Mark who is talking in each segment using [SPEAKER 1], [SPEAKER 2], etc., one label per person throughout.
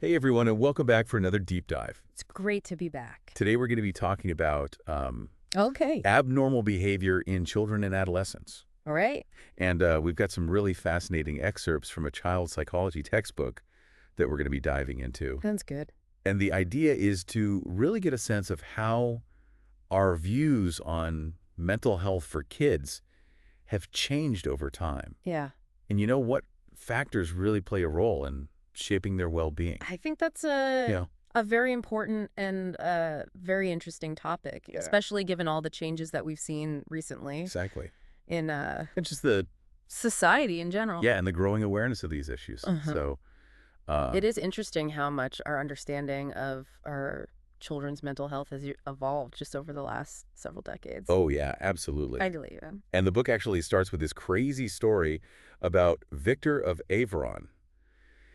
[SPEAKER 1] Hey everyone, and welcome back for another deep dive.
[SPEAKER 2] It's great to be back.
[SPEAKER 1] Today we're going to be talking about
[SPEAKER 2] Okay.
[SPEAKER 1] abnormal behavior in children and adolescents.
[SPEAKER 2] All right.
[SPEAKER 1] And we've got some really fascinating excerpts from a child psychology textbook that we're going to be diving into.
[SPEAKER 2] Sounds good.
[SPEAKER 1] And the idea is to really get a sense of how our views on mental health for kids have changed over time.
[SPEAKER 2] Yeah.
[SPEAKER 1] And you know what factors really play a role in shaping their well-being?
[SPEAKER 2] I think that's a very important and very interesting topic, especially given all the changes that we've seen recently.
[SPEAKER 1] Exactly.
[SPEAKER 2] In
[SPEAKER 1] It's just the
[SPEAKER 2] society in general.
[SPEAKER 1] and the growing awareness of these issues. So
[SPEAKER 2] It is interesting how much our understanding of our children's mental health has evolved just over the last several decades.
[SPEAKER 1] oh yeah, absolutely.
[SPEAKER 2] I believe it.
[SPEAKER 1] And the book actually starts with this crazy story about Victor of Aveyron.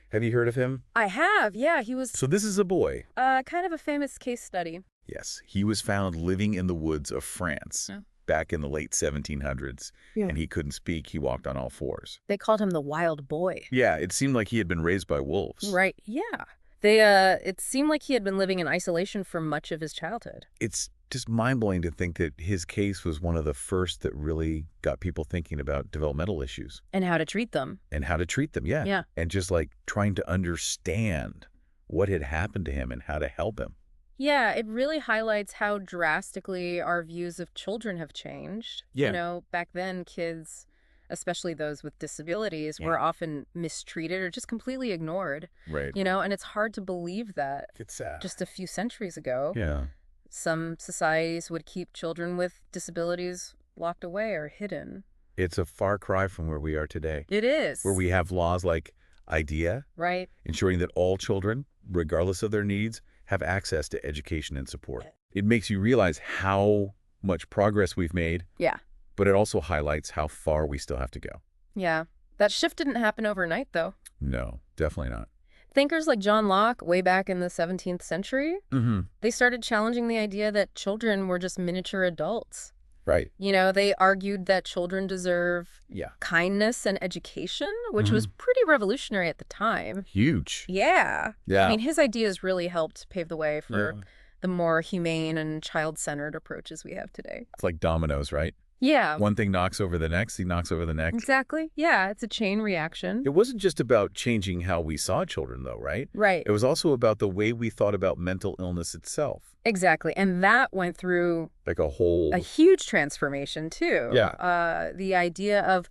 [SPEAKER 1] Have you heard of him?
[SPEAKER 2] I have. Yeah, he was
[SPEAKER 1] So this is a boy.
[SPEAKER 2] kind of a famous case study.
[SPEAKER 1] Yes, he was found living in the woods of France
[SPEAKER 2] Yeah.
[SPEAKER 1] back in the late 1700s,
[SPEAKER 2] Yeah.
[SPEAKER 1] and he couldn't speak. He walked on all fours.
[SPEAKER 2] They called him the wild boy.
[SPEAKER 1] Yeah, it seemed like he had been raised by wolves.
[SPEAKER 2] Right. Yeah. They it seemed like he had been living in isolation for much of his childhood.
[SPEAKER 1] It's just mind-blowing to think that his case was one of the first that really got people thinking about developmental issues
[SPEAKER 2] And how to treat them.
[SPEAKER 1] and how to treat them,
[SPEAKER 2] Yeah.
[SPEAKER 1] and just like trying to understand what had happened to him and how to help him.
[SPEAKER 2] Yeah, it really highlights how drastically our views of children have changed.
[SPEAKER 1] Yeah.
[SPEAKER 2] You know, back then kids, especially those with disabilities, were often mistreated or just completely ignored.
[SPEAKER 1] Right.
[SPEAKER 2] You know, and it's hard to believe that
[SPEAKER 1] It's sad.
[SPEAKER 2] just a few centuries ago,
[SPEAKER 1] Yeah.
[SPEAKER 2] some societies would keep children with disabilities locked away or hidden.
[SPEAKER 1] It's a far cry from where we are today,
[SPEAKER 2] It is.
[SPEAKER 1] where we have laws like IDEA,
[SPEAKER 2] Right.
[SPEAKER 1] ensuring that all children, regardless of their needs, have access to education and support. It makes you realize how much progress we've made,
[SPEAKER 2] Yeah.
[SPEAKER 1] but it also highlights how far we still have to go.
[SPEAKER 2] Yeah. That shift didn't happen overnight, though.
[SPEAKER 1] No, definitely not.
[SPEAKER 2] Thinkers like John Locke, way back in the 17th century,
[SPEAKER 1] Mm-hmm.
[SPEAKER 2] they started challenging the idea that children were just miniature adults.
[SPEAKER 1] Right.
[SPEAKER 2] You know, they argued that children deserve
[SPEAKER 1] Yeah.
[SPEAKER 2] kindness and education, which was pretty revolutionary at the time.
[SPEAKER 1] Huge.
[SPEAKER 2] Yeah.
[SPEAKER 1] Yeah.
[SPEAKER 2] I mean, his ideas really helped pave the way for
[SPEAKER 1] Yeah.
[SPEAKER 2] the more humane and child-centered approaches we have today.
[SPEAKER 1] It's like dominoes, right?
[SPEAKER 2] Yeah.
[SPEAKER 1] One thing knocks over the next, he knocks over the next.
[SPEAKER 2] Exactly. Yeah, it's a chain reaction.
[SPEAKER 1] It wasn't just about changing how we saw children, though, right?
[SPEAKER 2] Right.
[SPEAKER 1] It was also about the way we thought about mental illness itself.
[SPEAKER 2] Exactly. And that went through
[SPEAKER 1] Like a whole...
[SPEAKER 2] a huge transformation, too.
[SPEAKER 1] Yeah.
[SPEAKER 2] The idea of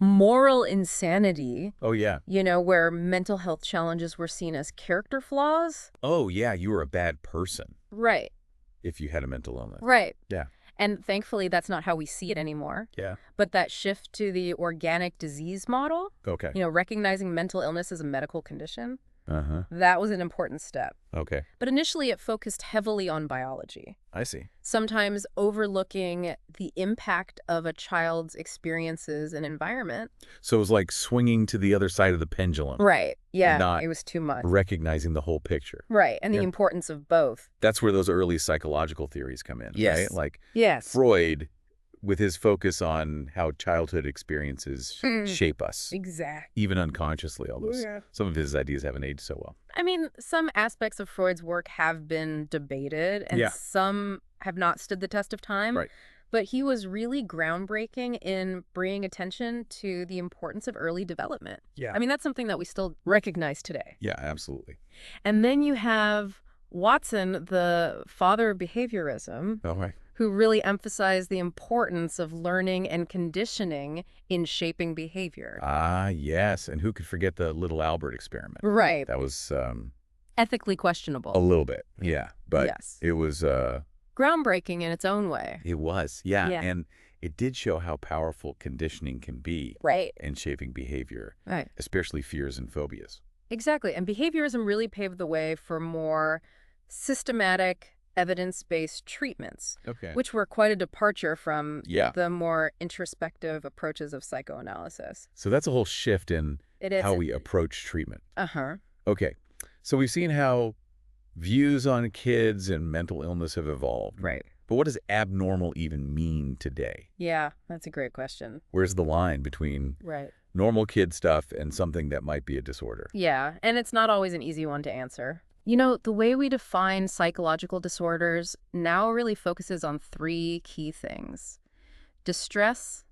[SPEAKER 2] moral insanity,
[SPEAKER 1] Oh, yeah.
[SPEAKER 2] you know, where mental health challenges were seen as character flaws.
[SPEAKER 1] Oh, yeah, you were a bad person
[SPEAKER 2] Right.
[SPEAKER 1] if you had a mental illness.
[SPEAKER 2] Right.
[SPEAKER 1] Yeah.
[SPEAKER 2] And thankfully, that's not how we see it anymore.
[SPEAKER 1] Yeah.
[SPEAKER 2] But that shift to the organic disease model,
[SPEAKER 1] Okay.
[SPEAKER 2] you know, recognizing mental illness as a medical condition,
[SPEAKER 1] Uh-huh.
[SPEAKER 2] that was an important step.
[SPEAKER 1] Okay.
[SPEAKER 2] But initially, it focused heavily on biology,
[SPEAKER 1] I see.
[SPEAKER 2] sometimes overlooking the impact of a child's experiences and environment.
[SPEAKER 1] So it was like swinging to the other side of the pendulum.
[SPEAKER 2] Right. Yeah.
[SPEAKER 1] Not
[SPEAKER 2] it was too much.
[SPEAKER 1] Recognizing the whole picture.
[SPEAKER 2] Right. And the
[SPEAKER 1] Yeah.
[SPEAKER 2] importance of both.
[SPEAKER 1] That's where those early psychological theories come in,
[SPEAKER 2] Yes.
[SPEAKER 1] right? Like
[SPEAKER 2] Yes.
[SPEAKER 1] Freud, with his focus on how childhood experiences shape us,
[SPEAKER 2] Exactly.
[SPEAKER 1] even unconsciously, although
[SPEAKER 2] Yeah.
[SPEAKER 1] some of his ideas haven't aged so well.
[SPEAKER 2] I mean, some aspects of Freud's work have been debated, and
[SPEAKER 1] Yeah.
[SPEAKER 2] some have not stood the test of time.
[SPEAKER 1] Right.
[SPEAKER 2] But he was really groundbreaking in bringing attention to the importance of early development.
[SPEAKER 1] Yeah.
[SPEAKER 2] I mean, that's something that we still recognize today.
[SPEAKER 1] Yeah, absolutely.
[SPEAKER 2] And then you have Watson, the father of behaviorism,
[SPEAKER 1] All right.
[SPEAKER 2] who really emphasized the importance of learning and conditioning in shaping behavior.
[SPEAKER 1] Ah, yes. And who could forget the little Albert experiment?
[SPEAKER 2] Right.
[SPEAKER 1] That was
[SPEAKER 2] Ethically questionable.
[SPEAKER 1] a little bit. Yeah. But
[SPEAKER 2] Yes.
[SPEAKER 1] it was,
[SPEAKER 2] Groundbreaking in its own way.
[SPEAKER 1] yeah.
[SPEAKER 2] Yeah.
[SPEAKER 1] And it did show how powerful conditioning can be
[SPEAKER 2] Right.
[SPEAKER 1] in shaping behavior,
[SPEAKER 2] Right.
[SPEAKER 1] especially fears and phobias.
[SPEAKER 2] Exactly. And behaviorism really paved the way for more systematic, evidence-based treatments,
[SPEAKER 1] Okay.
[SPEAKER 2] which were quite a departure from
[SPEAKER 1] Yeah.
[SPEAKER 2] the more introspective approaches of psychoanalysis.
[SPEAKER 1] So that's a whole shift in
[SPEAKER 2] It is.
[SPEAKER 1] how we approach treatment.
[SPEAKER 2] Uh-huh.
[SPEAKER 1] Okay. So we've seen how views on kids and mental illness have evolved.
[SPEAKER 2] Right.
[SPEAKER 1] But what does abnormal even mean today?
[SPEAKER 2] Yeah, that's a great question.
[SPEAKER 1] Where's the line between
[SPEAKER 2] Right.
[SPEAKER 1] normal kid stuff and something that might be a disorder.
[SPEAKER 2] Yeah, and it's not always an easy one to answer. You know, the way we define psychological disorders now really focuses on three key things: distress,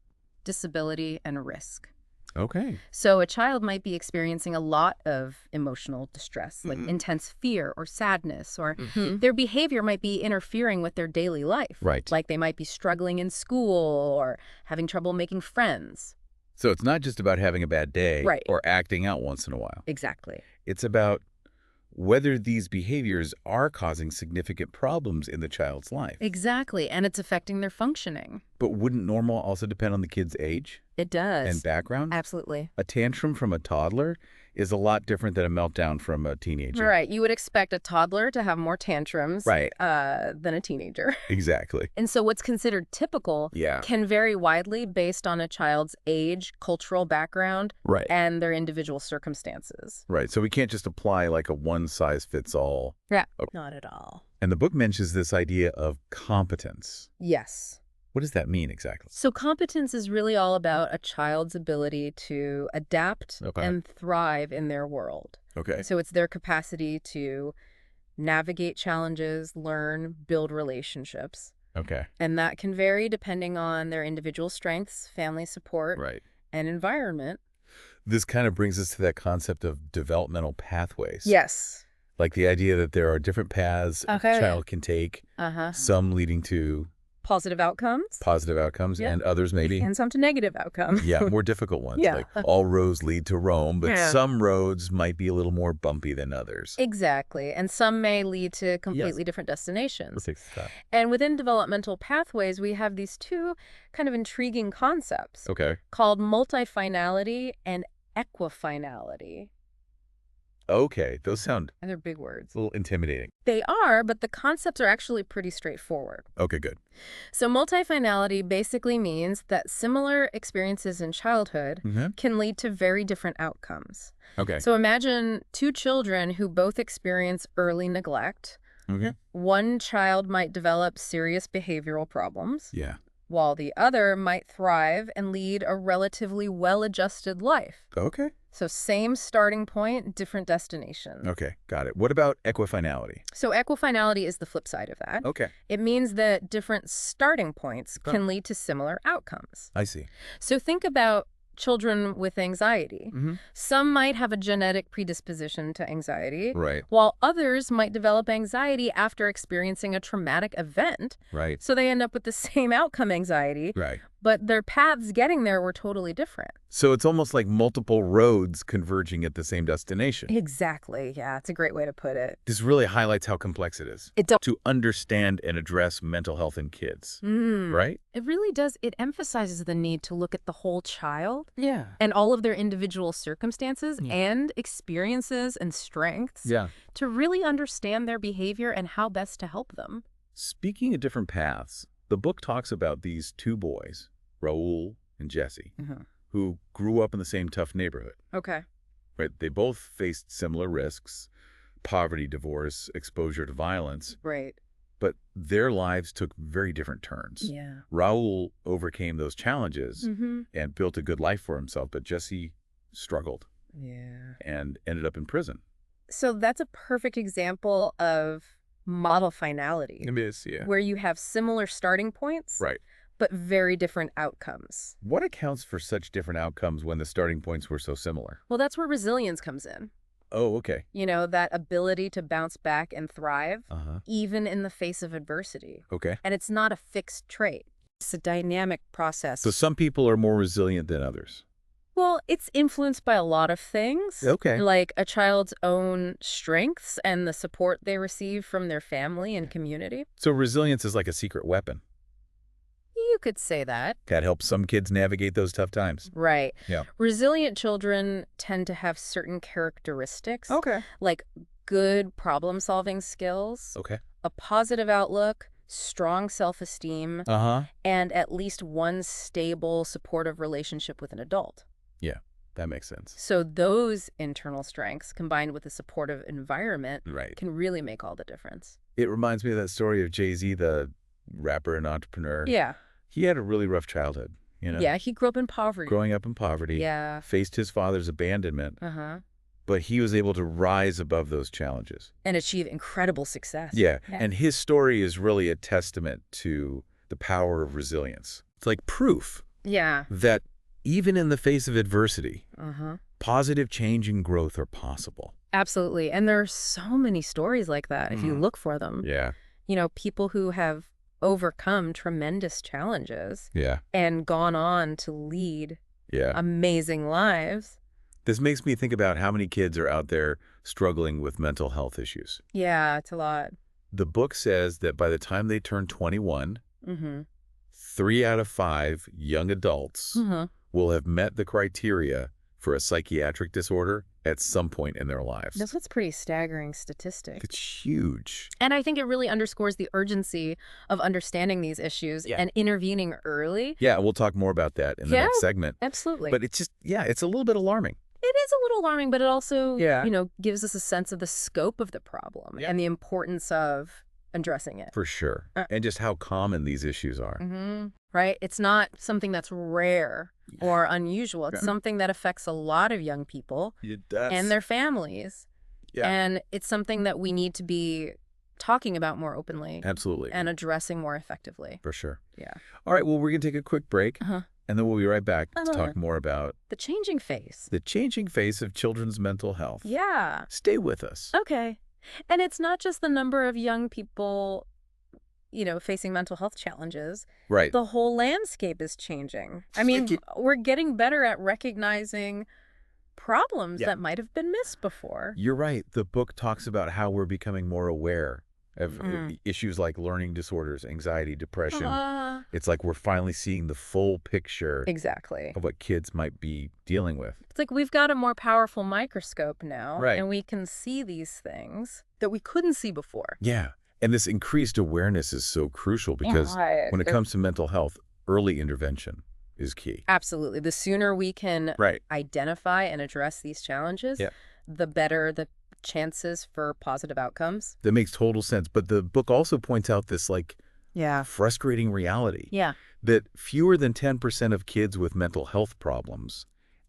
[SPEAKER 2] disability, and risk.
[SPEAKER 1] Okay.
[SPEAKER 2] So a child might be experiencing a lot of emotional distress, like intense fear or sadness, or their behavior might be interfering with their daily life.
[SPEAKER 1] Right.
[SPEAKER 2] Like they might be struggling in school or having trouble making friends.
[SPEAKER 1] So it's not just about having a bad day
[SPEAKER 2] Right.
[SPEAKER 1] or acting out once in a while.
[SPEAKER 2] Exactly.
[SPEAKER 1] It's about whether these behaviors are causing significant problems in the child's life.
[SPEAKER 2] Exactly. And it's affecting their functioning.
[SPEAKER 1] But wouldn't normal also depend on the kid's age
[SPEAKER 2] It does.
[SPEAKER 1] and background?
[SPEAKER 2] Absolutely.
[SPEAKER 1] A tantrum from a toddler is a lot different than a meltdown from a teenager.
[SPEAKER 2] Right. You would expect a toddler to have more tantrums
[SPEAKER 1] Right.
[SPEAKER 2] than a teenager.
[SPEAKER 1] Exactly.
[SPEAKER 2] And so what's considered typical
[SPEAKER 1] Yeah.
[SPEAKER 2] can vary widely based on a child's age, cultural background,
[SPEAKER 1] Right.
[SPEAKER 2] and their individual circumstances.
[SPEAKER 1] Right. So we can't just apply like a one-size-fits-all.
[SPEAKER 2] Yeah.
[SPEAKER 1] Okay.
[SPEAKER 2] Not at all.
[SPEAKER 1] And the book mentions this idea of competence.
[SPEAKER 2] Yes.
[SPEAKER 1] What does that mean exactly?
[SPEAKER 2] So competence is really all about a child's ability to adapt
[SPEAKER 1] Okay.
[SPEAKER 2] and thrive in their world.
[SPEAKER 1] Okay.
[SPEAKER 2] So it's their capacity to navigate challenges, learn, build relationships.
[SPEAKER 1] Okay.
[SPEAKER 2] And that can vary depending on their individual strengths, family support,
[SPEAKER 1] Right.
[SPEAKER 2] and environment.
[SPEAKER 1] This kind of brings us to that concept of developmental pathways.
[SPEAKER 2] Yes.
[SPEAKER 1] Like the idea that there are different paths a
[SPEAKER 2] Okay.
[SPEAKER 1] child can take, some leading to
[SPEAKER 2] Positive outcomes.
[SPEAKER 1] positive outcomes
[SPEAKER 2] Yeah.
[SPEAKER 1] and others maybe,
[SPEAKER 2] And some to negative outcomes.
[SPEAKER 1] yeah, more difficult ones.
[SPEAKER 2] Yeah.
[SPEAKER 1] Like all roads lead to Rome, but
[SPEAKER 2] Yeah.
[SPEAKER 1] some roads might be a little more bumpy than others.
[SPEAKER 2] Exactly. And some may lead to completely different destinations.
[SPEAKER 1] Let's take that.
[SPEAKER 2] And within developmental pathways, we have these two kind of intriguing concepts
[SPEAKER 1] Okay.
[SPEAKER 2] called multifinality and equifinality.
[SPEAKER 1] Okay. Those sound
[SPEAKER 2] And they're big words.
[SPEAKER 1] a little intimidating.
[SPEAKER 2] They are, but the concepts are actually pretty straightforward.
[SPEAKER 1] Okay, good.
[SPEAKER 2] So multifinality basically means that similar experiences in childhood can lead to very different outcomes.
[SPEAKER 1] Okay.
[SPEAKER 2] So imagine two children who both experience early neglect.
[SPEAKER 1] Okay.
[SPEAKER 2] One child might develop serious behavioral problems,
[SPEAKER 1] Yeah.
[SPEAKER 2] while the other might thrive and lead a relatively well-adjusted life.
[SPEAKER 1] Okay.
[SPEAKER 2] So same starting point, different destination.
[SPEAKER 1] Okay. Got it. What about equifinality?
[SPEAKER 2] So equifinality is the flip side of that.
[SPEAKER 1] Okay.
[SPEAKER 2] It means that different starting points
[SPEAKER 1] Oh.
[SPEAKER 2] can lead to similar outcomes.
[SPEAKER 1] I see.
[SPEAKER 2] So think about children with anxiety. Some might have a genetic predisposition to anxiety,
[SPEAKER 1] Right.
[SPEAKER 2] while others might develop anxiety after experiencing a traumatic event.
[SPEAKER 1] Right.
[SPEAKER 2] So they end up with the same outcome anxiety,
[SPEAKER 1] Right.
[SPEAKER 2] but their paths getting there were totally different.
[SPEAKER 1] So it's almost like multiple roads converging at the same destination.
[SPEAKER 2] Exactly. Yeah, it's a great way to put it.
[SPEAKER 1] This really highlights how complex it is
[SPEAKER 2] It does.
[SPEAKER 1] to understand and address mental health in kids, right?
[SPEAKER 2] It really does. It emphasizes the need to look at the whole child
[SPEAKER 1] Yeah.
[SPEAKER 2] and all of their individual circumstances
[SPEAKER 1] Yeah.
[SPEAKER 2] and experiences and strengths
[SPEAKER 1] Yeah.
[SPEAKER 2] to really understand their behavior and how best to help them.
[SPEAKER 1] Speaking of different paths, the book talks about these two boys, Raul and Jesse, who grew up in the same tough neighborhood,
[SPEAKER 2] Okay.
[SPEAKER 1] right? They both faced similar risks, poverty, divorce, exposure to violence,
[SPEAKER 2] Right.
[SPEAKER 1] but their lives took very different turns.
[SPEAKER 2] Yeah.
[SPEAKER 1] Raul overcame those challenges
[SPEAKER 2] Mm-hmm.
[SPEAKER 1] and built a good life for himself, but Jesse struggled
[SPEAKER 2] Yeah.
[SPEAKER 1] and ended up in prison.
[SPEAKER 2] So that's a perfect example of model finality,
[SPEAKER 1] It is, yeah.
[SPEAKER 2] where you have similar starting points,
[SPEAKER 1] Right.
[SPEAKER 2] but very different outcomes.
[SPEAKER 1] What accounts for such different outcomes when the starting points were so similar?
[SPEAKER 2] Well, that's where resilience comes in.
[SPEAKER 1] Oh, okay.
[SPEAKER 2] You know, that ability to bounce back and thrive,
[SPEAKER 1] Uh-huh.
[SPEAKER 2] even in the face of adversity.
[SPEAKER 1] Okay.
[SPEAKER 2] And it's not a fixed trait. It's a dynamic process.
[SPEAKER 1] So some people are more resilient than others.
[SPEAKER 2] Well, it's influenced by a lot of things.
[SPEAKER 1] Okay.
[SPEAKER 2] Like a child's own strengths and the support they receive from their family and community.
[SPEAKER 1] So resilience is like a secret weapon
[SPEAKER 2] You could say that.
[SPEAKER 1] that helps some kids navigate those tough times.
[SPEAKER 2] Right.
[SPEAKER 1] Yeah.
[SPEAKER 2] Resilient children tend to have certain characteristics,
[SPEAKER 1] Okay.
[SPEAKER 2] like good problem-solving skills,
[SPEAKER 1] Okay.
[SPEAKER 2] a positive outlook, strong self-esteem,
[SPEAKER 1] Uh-huh.
[SPEAKER 2] and at least one stable, supportive relationship with an adult.
[SPEAKER 1] Yeah, that makes sense.
[SPEAKER 2] So those internal strengths, combined with a supportive environment,
[SPEAKER 1] Right.
[SPEAKER 2] can really make all the difference.
[SPEAKER 1] It reminds me of that story of Jay-Z, the rapper and entrepreneur.
[SPEAKER 2] Yeah.
[SPEAKER 1] He had a really rough childhood. you know?
[SPEAKER 2] Yeah, he grew up in poverty.
[SPEAKER 1] Growing up in poverty.
[SPEAKER 2] Yeah.
[SPEAKER 1] Faced his father's abandonment.
[SPEAKER 2] Uh-huh.
[SPEAKER 1] But he was able to rise above those challenges.
[SPEAKER 2] And achieve incredible success.
[SPEAKER 1] Yeah. And his story is really a testament to the power of resilience. It's like proof that even in the face of adversity, positive change and growth are possible.
[SPEAKER 2] Absolutely. And there are so many stories like that if you look for them.
[SPEAKER 1] Yeah.
[SPEAKER 2] You know, people who have overcome tremendous challenges
[SPEAKER 1] Yeah.
[SPEAKER 2] and gone on to lead amazing lives.
[SPEAKER 1] This makes me think about how many kids are out there struggling with mental health issues.
[SPEAKER 2] Yeah, it's a lot.
[SPEAKER 1] The book says that by the time they turn 21, 3 out of 5 young adults will have met the criteria for a psychiatric disorder at some point in their lives.
[SPEAKER 2] That's a pretty staggering statistic.
[SPEAKER 1] It's huge.
[SPEAKER 2] And I think it really underscores the urgency of understanding these issues and intervening early.
[SPEAKER 1] Yeah, we'll talk more about that in the next segment.
[SPEAKER 2] Absolutely.
[SPEAKER 1] But it's just, it's a little bit alarming.
[SPEAKER 2] It is a little alarming, but it also, you know, gives us a sense of the scope of the problem and the importance of addressing it.
[SPEAKER 1] For sure. And just how common these issues are.
[SPEAKER 2] Right? It's not something that's rare or unusual. It's something that affects a lot of young people and their families. And it's something that we need to be talking about more openly.
[SPEAKER 1] Absolutely.
[SPEAKER 2] And addressing more effectively.
[SPEAKER 1] For sure.
[SPEAKER 2] Yeah.
[SPEAKER 1] All right, well, we're going to take a quick break. And then we'll be right back to talk more about
[SPEAKER 2] the changing face.
[SPEAKER 1] The changing face of children's mental health.
[SPEAKER 2] Yeah.
[SPEAKER 1] Stay with us.
[SPEAKER 2] Okay. And it's not just the number of young people, you know, facing mental health challenges.
[SPEAKER 1] Right.
[SPEAKER 2] The whole landscape is changing. I mean, we're getting better at recognizing problems that might have been missed before.
[SPEAKER 1] You're right. The book talks about how we're becoming more aware of issues like learning disorders, anxiety, depression. It's like we're finally seeing the full picture of what kids might be dealing with.
[SPEAKER 2] It's like we've got a more powerful microscope now,
[SPEAKER 1] right.
[SPEAKER 2] and we can see these things that we couldn't see before.
[SPEAKER 1] Yeah, and this increased awareness is so crucial because when it comes to mental health, early intervention is key.
[SPEAKER 2] Absolutely. The sooner we can identify and address these challenges, the better the chances for positive outcomes.
[SPEAKER 1] That makes total sense. But the book also points out this frustrating reality that fewer than 10% of kids with mental health problems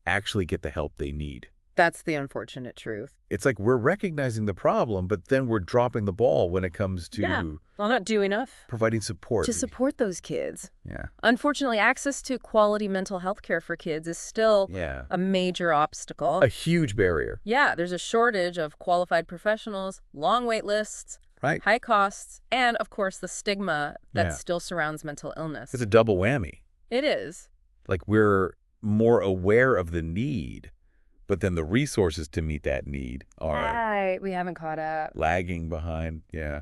[SPEAKER 1] actually get the help they need.
[SPEAKER 2] That's the unfortunate truth.
[SPEAKER 1] It's like we're recognizing the problem, but then we're dropping the ball when it comes to
[SPEAKER 2] not doing enough
[SPEAKER 1] providing support.
[SPEAKER 2] To support those kids.
[SPEAKER 1] Yeah.
[SPEAKER 2] Unfortunately, access to quality mental health care for kids is still a major obstacle.
[SPEAKER 1] A huge barrier.
[SPEAKER 2] Yeah, there's a shortage of qualified professionals, long wait lists, high costs, and, of course, the stigma that still surrounds mental illness.
[SPEAKER 1] It's a double whammy.
[SPEAKER 2] It is.
[SPEAKER 1] Like we're more aware of the need, but then the resources to meet that need are
[SPEAKER 2] we haven't caught up.
[SPEAKER 1] Lagging behind. Yeah.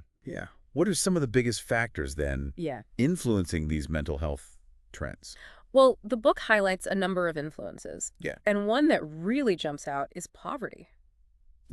[SPEAKER 1] What are some of the biggest factors then influencing these mental health trends?
[SPEAKER 2] Well, the book highlights a number of influences.
[SPEAKER 1] Yeah.
[SPEAKER 2] And one that really jumps out is poverty.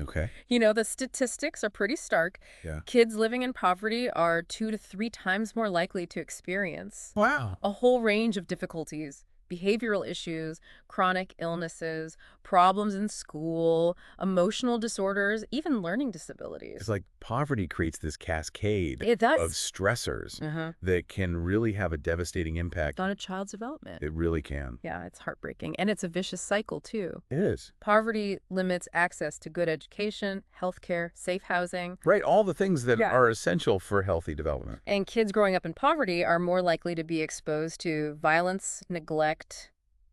[SPEAKER 1] Okay.
[SPEAKER 2] You know, the statistics are pretty stark.
[SPEAKER 1] Yeah.
[SPEAKER 2] Kids living in poverty are 2 to 3 times more likely to experience a whole range of difficulties. Behavioral issues, chronic illnesses, problems in school, emotional disorders, even learning disabilities.
[SPEAKER 1] It's like poverty creates this cascade of stressors that can really have a devastating impact
[SPEAKER 2] on a child's development.
[SPEAKER 1] It really can.
[SPEAKER 2] Yeah, it's heartbreaking. And it's a vicious cycle, too.
[SPEAKER 1] It is.
[SPEAKER 2] Poverty limits access to good education, healthcare, safe housing.
[SPEAKER 1] Right, all the things that are essential for healthy development.
[SPEAKER 2] And kids growing up in poverty are more likely to be exposed to violence, neglect,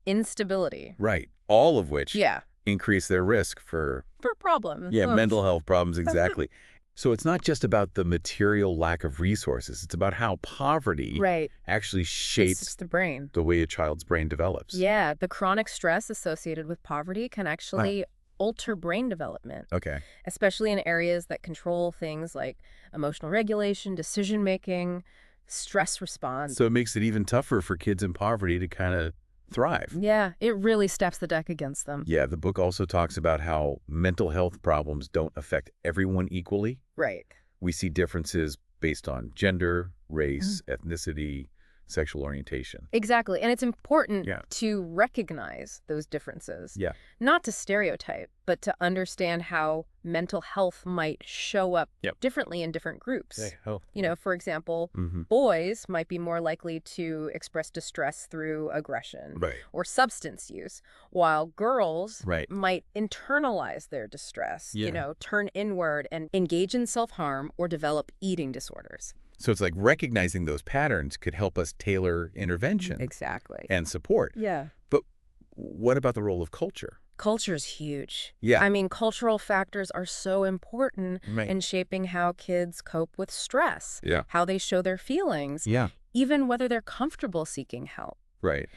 [SPEAKER 2] instability.
[SPEAKER 1] Right. All of which increase their risk for
[SPEAKER 2] problems.
[SPEAKER 1] Yeah, mental health problems, exactly. So it's not just about the material lack of resources. It's about how poverty actually shapes
[SPEAKER 2] the brain,
[SPEAKER 1] the way a child's brain develops.
[SPEAKER 2] Yeah, the chronic stress associated with poverty can actually alter brain development.
[SPEAKER 1] Okay.
[SPEAKER 2] Especially in areas that control things like emotional regulation, decision-making, stress response.
[SPEAKER 1] So it makes it even tougher for kids in poverty to kind of thrive.
[SPEAKER 2] Yeah, it really steps the deck against them.
[SPEAKER 1] Yeah, the book also talks about how mental health problems don't affect everyone equally.
[SPEAKER 2] Right.
[SPEAKER 1] We see differences based on gender, race, ethnicity, sexual orientation.
[SPEAKER 2] Exactly. And it's important to recognize those differences.
[SPEAKER 1] Yeah.
[SPEAKER 2] Not to stereotype, but to understand how mental health might show up differently in different groups. You know, for example, boys might be more likely to express distress through aggression or substance use, while girls might internalize their distress, you know, turn inward and engage in self-harm or develop eating disorders.
[SPEAKER 1] So it's like recognizing those patterns could help us tailor intervention.
[SPEAKER 2] Exactly.
[SPEAKER 1] And support.
[SPEAKER 2] Yeah.
[SPEAKER 1] But what about the role of culture?
[SPEAKER 2] Culture is huge.
[SPEAKER 1] Yeah.
[SPEAKER 2] I mean, cultural factors are so important in shaping how kids cope with stress, how they show their feelings, even whether they're comfortable seeking help.
[SPEAKER 1] Right.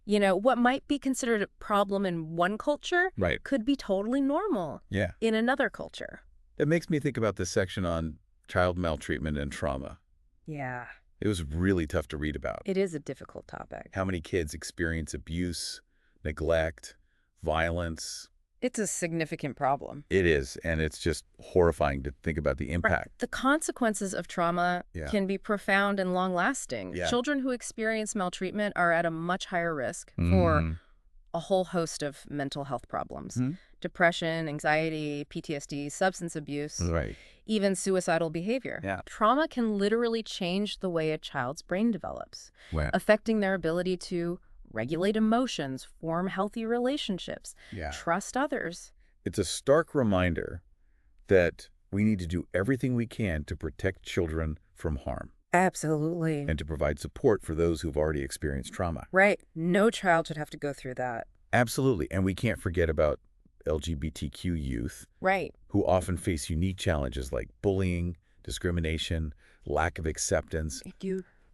[SPEAKER 2] You know, what might be considered a problem in one culture could be totally normal in another culture.
[SPEAKER 1] That makes me think about this section on child maltreatment and trauma.
[SPEAKER 2] Yeah.
[SPEAKER 1] It was really tough to read about.
[SPEAKER 2] It is a difficult topic.
[SPEAKER 1] How many kids experience abuse, neglect, violence?
[SPEAKER 2] It's a significant problem.
[SPEAKER 1] It is, and it's just horrifying to think about the impact.
[SPEAKER 2] The consequences of trauma can be profound and long-lasting. Children who experience maltreatment are at a much higher risk for a whole host of mental health problems. Depression, anxiety, PTSD, substance abuse, even suicidal behavior. Trauma can literally change the way a child's brain develops, affecting their ability to regulate emotions, form healthy relationships, trust others.
[SPEAKER 1] It's a stark reminder that we need to do everything we can to protect children from harm.
[SPEAKER 2] Absolutely.
[SPEAKER 1] And to provide support for those who've already experienced trauma.
[SPEAKER 2] Right. No child should have to go through that.
[SPEAKER 1] Absolutely. And we can't forget about LGBTQ youth. Who often face unique challenges like bullying, discrimination, lack of acceptance.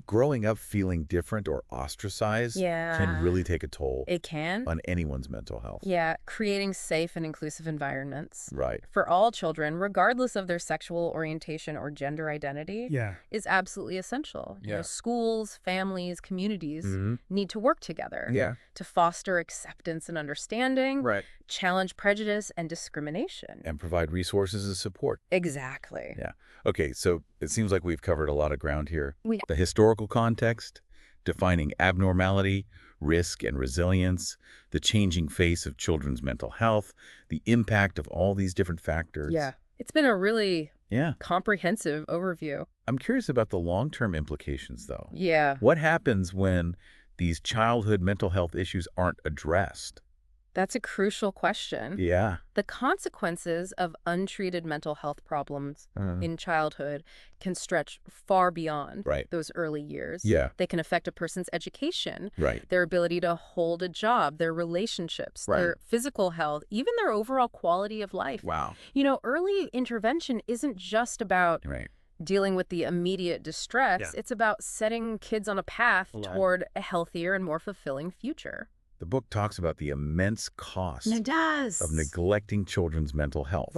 [SPEAKER 1] Growing up feeling different or ostracized can really take a toll.
[SPEAKER 2] It can.
[SPEAKER 1] On anyone's mental health.
[SPEAKER 2] Yeah, creating safe and inclusive environments.
[SPEAKER 1] Right.
[SPEAKER 2] For all children, regardless of their sexual orientation or gender identity, is absolutely essential. You know, schools, families, communities need to work together to foster acceptance and understanding, challenge prejudice and discrimination.
[SPEAKER 1] And provide resources and support.
[SPEAKER 2] Exactly.
[SPEAKER 1] Yeah. Okay, so it seems like we've covered a lot of ground here. The historical context, defining abnormality, risk and resilience, the changing face of children's mental health, the impact of all these different factors.
[SPEAKER 2] Yeah. It's been a really comprehensive overview.
[SPEAKER 1] I'm curious about the long-term implications, though.
[SPEAKER 2] Yeah.
[SPEAKER 1] What happens when these childhood mental health issues aren't addressed?
[SPEAKER 2] That's a crucial question.
[SPEAKER 1] Yeah.
[SPEAKER 2] The consequences of untreated mental health problems in childhood can stretch far beyond those early years.
[SPEAKER 1] Yeah.
[SPEAKER 2] They can affect a person's education, their ability to hold a job, their relationships, their physical health, even their overall quality of life.
[SPEAKER 1] Wow.
[SPEAKER 2] You know, early intervention isn't just about dealing with the immediate distress. It's about setting kids on a path toward a healthier and more fulfilling future.
[SPEAKER 1] The book talks about the immense cost
[SPEAKER 2] It does.
[SPEAKER 1] of neglecting children's mental health.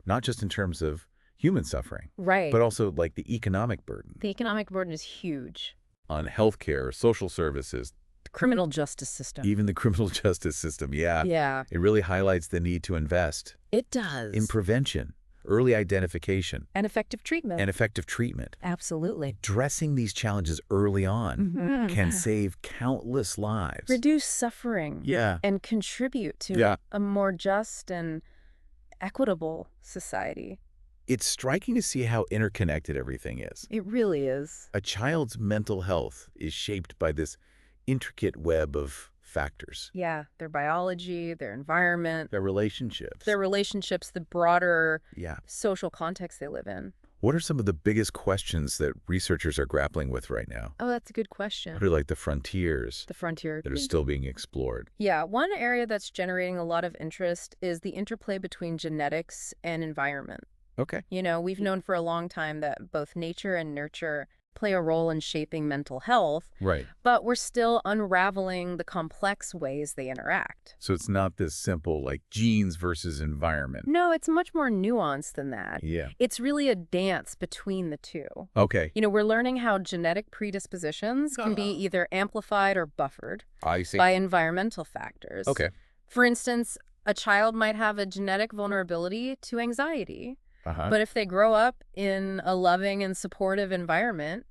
[SPEAKER 1] Not just in terms of human suffering, but also like the economic burden.
[SPEAKER 2] The economic burden is huge.
[SPEAKER 1] On healthcare, social services.
[SPEAKER 2] The criminal justice system.
[SPEAKER 1] Even the criminal justice system, Yeah. It really highlights the need to invest.
[SPEAKER 2] It does.
[SPEAKER 1] In prevention, early identification.
[SPEAKER 2] And effective treatment. Absolutely.
[SPEAKER 1] Addressing these challenges early on can save countless lives.
[SPEAKER 2] Reduce suffering.
[SPEAKER 1] Yeah.
[SPEAKER 2] And contribute to a more just and equitable society.
[SPEAKER 1] It's striking to see how interconnected everything is.
[SPEAKER 2] It really is.
[SPEAKER 1] A child's mental health is shaped by this intricate web of factors.
[SPEAKER 2] Yeah, their biology, their environment.
[SPEAKER 1] Their relationships.
[SPEAKER 2] The broader social context they live in.
[SPEAKER 1] What are some of the biggest questions that researchers are grappling with right now?
[SPEAKER 2] Oh, that's a good question.
[SPEAKER 1] What are like the frontiers?
[SPEAKER 2] That
[SPEAKER 1] are still being explored?
[SPEAKER 2] Yeah, one area that's generating a lot of interest is the interplay between genetics and environment.
[SPEAKER 1] Okay.
[SPEAKER 2] You know, we've known for a long time that both nature and nurture play a role in shaping mental health. But we're still unraveling the complex ways they interact.
[SPEAKER 1] So it's not this simple like genes versus environment.
[SPEAKER 2] No, it's much more nuanced than that.
[SPEAKER 1] Yeah.
[SPEAKER 2] It's really a dance between the two.
[SPEAKER 1] Okay.
[SPEAKER 2] You know, we're learning how genetic predispositions can be either amplified or buffered by environmental factors.
[SPEAKER 1] Okay.
[SPEAKER 2] For instance, a child might have a genetic vulnerability to anxiety. But if they grow up in a loving and supportive environment,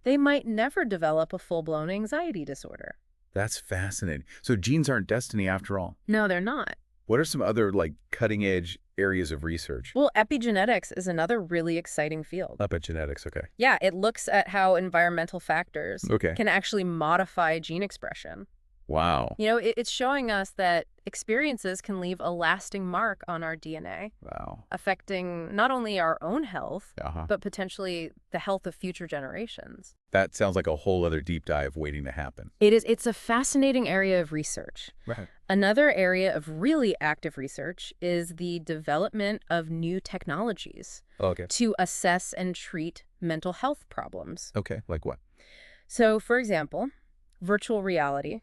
[SPEAKER 2] they might never develop a full-blown anxiety disorder.
[SPEAKER 1] That's fascinating. So genes aren't destiny after all.
[SPEAKER 2] No, they're not.
[SPEAKER 1] What are some other, like, cutting-edge areas of research?
[SPEAKER 2] Well, epigenetics is another really exciting field.
[SPEAKER 1] Epigenetics, okay.
[SPEAKER 2] Yeah, it looks at how environmental factors can actually modify gene expression.
[SPEAKER 1] Wow.
[SPEAKER 2] You know, it's showing us that experiences can leave a lasting mark on our DNA.
[SPEAKER 1] Wow.
[SPEAKER 2] Affecting not only our own health, but potentially the health of future generations.
[SPEAKER 1] That sounds like a whole other deep dive waiting to happen.
[SPEAKER 2] It is. It's a fascinating area of research.
[SPEAKER 1] Right.
[SPEAKER 2] Another area of really active research is the development of new technologies to assess and treat mental health problems.
[SPEAKER 1] Okay, like what?
[SPEAKER 2] So, for example, virtual reality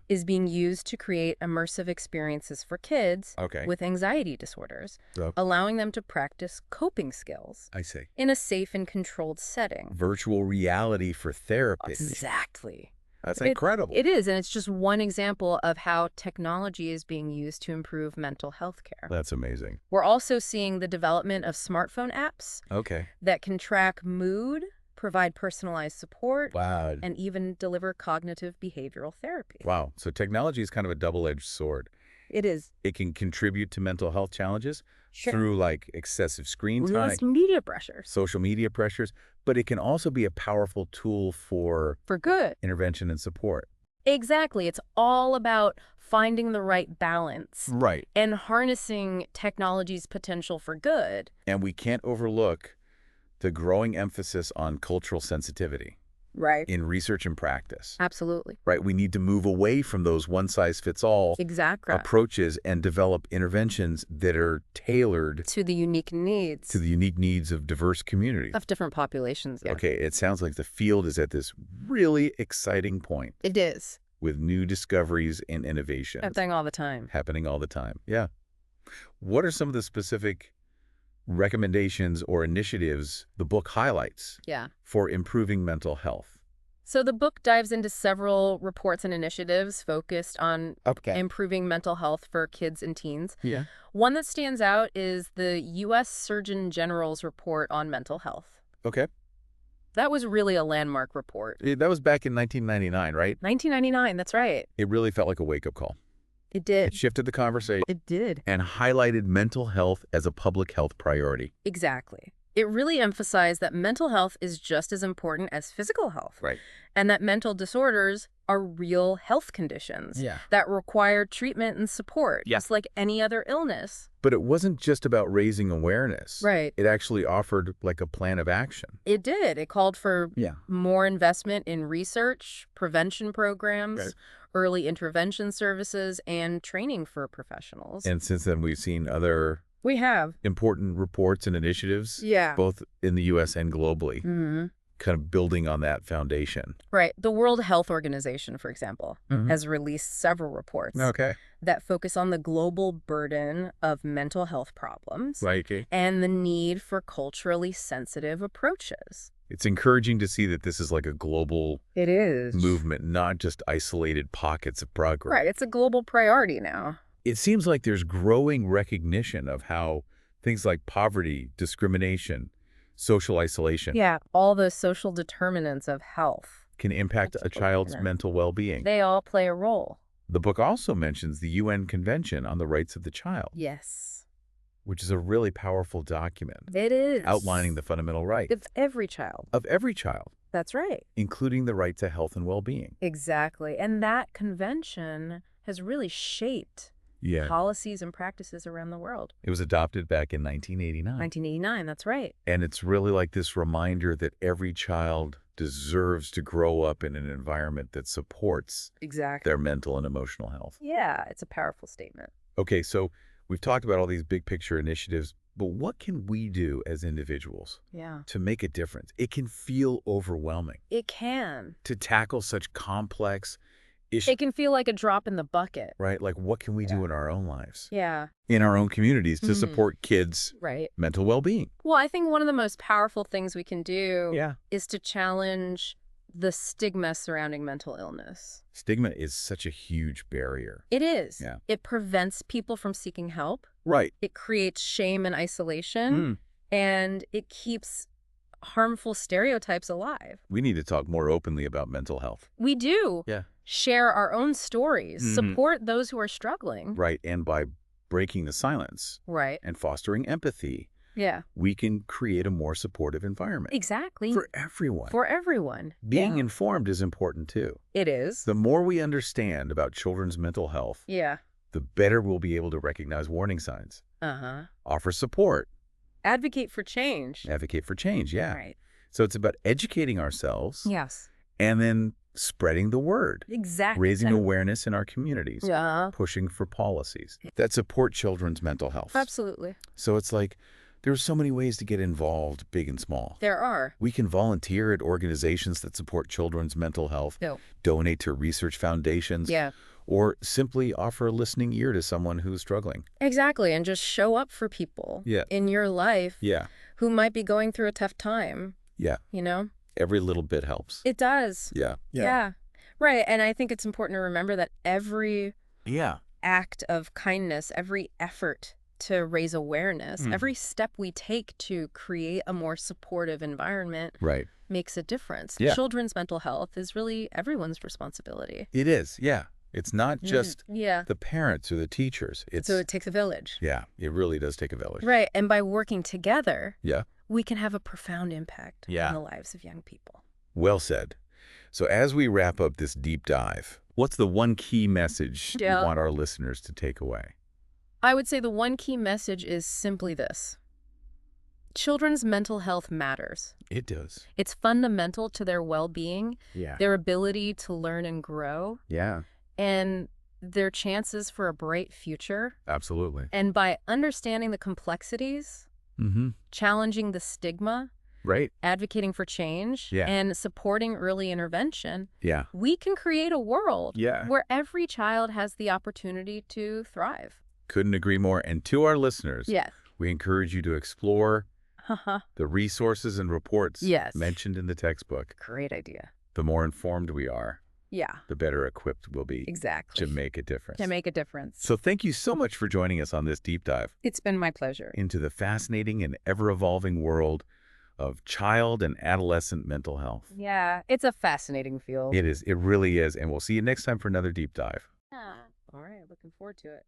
[SPEAKER 2] is being used to create immersive experiences for kids with anxiety disorders, allowing them to practice coping skills in a safe and controlled setting.
[SPEAKER 1] Virtual reality for therapy.
[SPEAKER 2] Exactly.
[SPEAKER 1] That's incredible.
[SPEAKER 2] It is, and it's just one example of how technology is being used to improve mental health care.
[SPEAKER 1] That's amazing.
[SPEAKER 2] We're also seeing the development of smartphone apps that can track mood, provide personalized support, and even deliver cognitive behavioral therapy.
[SPEAKER 1] Wow. So technology is kind of a double-edged sword.
[SPEAKER 2] It is.
[SPEAKER 1] It can contribute to mental health challenges through, like, excessive screen time, social media pressures, but it can also be a powerful tool for
[SPEAKER 2] good
[SPEAKER 1] intervention and support.
[SPEAKER 2] Exactly. It's all about finding the right balance.
[SPEAKER 1] Right.
[SPEAKER 2] And harnessing technology's potential for good.
[SPEAKER 1] And we can't overlook the growing emphasis on cultural sensitivity in research and practice.
[SPEAKER 2] Absolutely.
[SPEAKER 1] Right. We need to move away from those one-size-fits-all approaches and develop interventions that are tailored
[SPEAKER 2] to the unique needs
[SPEAKER 1] of diverse communities.
[SPEAKER 2] Of different populations. Yeah.
[SPEAKER 1] Okay. It sounds like the field is at this really exciting point.
[SPEAKER 2] It is.
[SPEAKER 1] With new discoveries and innovations.
[SPEAKER 2] Happening all the time.
[SPEAKER 1] Yeah. What are some of the specific recommendations or initiatives the book highlights for improving mental health?
[SPEAKER 2] So the book dives into several reports and initiatives focused on improving mental health for kids and teens.
[SPEAKER 1] Yeah.
[SPEAKER 2] One that stands out is the U.S. Surgeon General's report on mental health.
[SPEAKER 1] Okay.
[SPEAKER 2] That was really a landmark report.
[SPEAKER 1] That was back in 1999, right?
[SPEAKER 2] 1999, that's right.
[SPEAKER 1] It really felt like a wake-up call.
[SPEAKER 2] It did.
[SPEAKER 1] It shifted the conversation.
[SPEAKER 2] It did.
[SPEAKER 1] And highlighted mental health as a public health priority.
[SPEAKER 2] Exactly. It really emphasized that mental health is just as important as physical health.
[SPEAKER 1] Right.
[SPEAKER 2] And that mental disorders are real health conditions that require treatment and support, just like any other illness.
[SPEAKER 1] But it wasn't just about raising awareness.
[SPEAKER 2] Right.
[SPEAKER 1] It actually offered, like, a plan of action.
[SPEAKER 2] It did. It called for more investment in research, prevention programs, early intervention services, and training for professionals.
[SPEAKER 1] And since then, we've seen other important reports and initiatives, both in the U.S. and globally, kind of building on that foundation.
[SPEAKER 2] Right. The World Health Organization, for example, has released several reports that focus on the global burden of mental health problems and the need for culturally sensitive approaches.
[SPEAKER 1] It's encouraging to see that this is like a global movement, not just isolated pockets of progress.
[SPEAKER 2] Right. It's a global priority now.
[SPEAKER 1] It seems like there's growing recognition of how things like poverty, discrimination, social isolation.
[SPEAKER 2] Yeah, all the social determinants of health
[SPEAKER 1] can impact a child's mental well-being.
[SPEAKER 2] They all play a role.
[SPEAKER 1] The book also mentions the UN Convention on the Rights of the Child.
[SPEAKER 2] Yes.
[SPEAKER 1] Which is a really powerful document.
[SPEAKER 2] It is.
[SPEAKER 1] Outlining the fundamental rights.
[SPEAKER 2] Of every child.
[SPEAKER 1] Of every child.
[SPEAKER 2] That's right.
[SPEAKER 1] Including the right to health and well-being.
[SPEAKER 2] Exactly. And that convention has really shaped policies and practices around the world.
[SPEAKER 1] It was adopted back in 1989.
[SPEAKER 2] 1989, that's right.
[SPEAKER 1] And it's really like this reminder that every child deserves to grow up in an environment that supports their mental and emotional health.
[SPEAKER 2] Yeah, it's a powerful statement.
[SPEAKER 1] Okay, so we've talked about all these big picture initiatives, but what can we do as individuals to make a difference? It can feel overwhelming.
[SPEAKER 2] It can.
[SPEAKER 1] To tackle such complex issues.
[SPEAKER 2] It can feel like a drop in the bucket.
[SPEAKER 1] Right? Like, what can we do in our own lives?
[SPEAKER 2] Yeah.
[SPEAKER 1] In our own communities to support kids' mental well-being?
[SPEAKER 2] Well, I think one of the most powerful things we can do is to challenge the stigma surrounding mental illness.
[SPEAKER 1] Stigma is such a huge barrier.
[SPEAKER 2] It is.
[SPEAKER 1] Yeah.
[SPEAKER 2] It prevents people from seeking help.
[SPEAKER 1] Right.
[SPEAKER 2] It creates shame and isolation. And it keeps harmful stereotypes alive.
[SPEAKER 1] We need to talk more openly about mental health.
[SPEAKER 2] We do.
[SPEAKER 1] Yeah.
[SPEAKER 2] Share our own stories, support those who are struggling.
[SPEAKER 1] Right, and by breaking the silence.
[SPEAKER 2] Right.
[SPEAKER 1] And fostering empathy.
[SPEAKER 2] Yeah.
[SPEAKER 1] We can create a more supportive environment.
[SPEAKER 2] Exactly.
[SPEAKER 1] For everyone.
[SPEAKER 2] For everyone.
[SPEAKER 1] Being informed is important, too.
[SPEAKER 2] It is.
[SPEAKER 1] The more we understand about children's mental health, the better we'll be able to recognize warning signs. Offer support.
[SPEAKER 2] Advocate for change.
[SPEAKER 1] Advocate for change, yeah.
[SPEAKER 2] Right.
[SPEAKER 1] So it's about educating ourselves.
[SPEAKER 2] Yes.
[SPEAKER 1] And then spreading the word.
[SPEAKER 2] Exactly.
[SPEAKER 1] Raising awareness in our communities.
[SPEAKER 2] Yeah.
[SPEAKER 1] Pushing for policies that support children's mental health.
[SPEAKER 2] Absolutely.
[SPEAKER 1] So it's like, there are so many ways to get involved, big and small.
[SPEAKER 2] There are.
[SPEAKER 1] We can volunteer at organizations that support children's mental health, donate to research foundations, or simply offer a listening ear to someone who's struggling.
[SPEAKER 2] Exactly, and just show up for people in your life who might be going through a tough time.
[SPEAKER 1] Yeah.
[SPEAKER 2] You know?
[SPEAKER 1] Every little bit helps.
[SPEAKER 2] It does.
[SPEAKER 1] Yeah.
[SPEAKER 2] Right, and I think it's important to remember that every act of kindness, every effort to raise awareness, every step we take to create a more supportive environment makes a difference. Children's mental health is really everyone's responsibility.
[SPEAKER 1] It is, It's not just the parents or the teachers.
[SPEAKER 2] So it takes a village.
[SPEAKER 1] Yeah, it really does take a village.
[SPEAKER 2] Right, and by working together, we can have a profound impact on the lives of young people.
[SPEAKER 1] Well said. So as we wrap up this deep dive, what's the one key message you want our listeners to take away?
[SPEAKER 2] I would say the one key message is simply this. Children's mental health matters.
[SPEAKER 1] It does.
[SPEAKER 2] It's fundamental to their well-being, their ability to learn and grow, and their chances for a bright future.
[SPEAKER 1] Absolutely.
[SPEAKER 2] And by understanding the complexities, challenging the stigma, advocating for change, and supporting early intervention, we can create a world where every child has the opportunity to thrive.
[SPEAKER 1] Couldn't agree more. And to our listeners, we encourage you to explore the resources and reports mentioned in the textbook.
[SPEAKER 2] Great idea.
[SPEAKER 1] The more informed we are, the better equipped we'll be to make a difference.
[SPEAKER 2] To make a difference.
[SPEAKER 1] So thank you so much for joining us on this deep dive.
[SPEAKER 2] It's been my pleasure.
[SPEAKER 1] Into the fascinating and ever-evolving world of child and adolescent mental health.
[SPEAKER 2] Yeah, it's a fascinating field.
[SPEAKER 1] It is. It really is. And we'll see you next time for another deep dive.
[SPEAKER 2] All right, looking forward to it.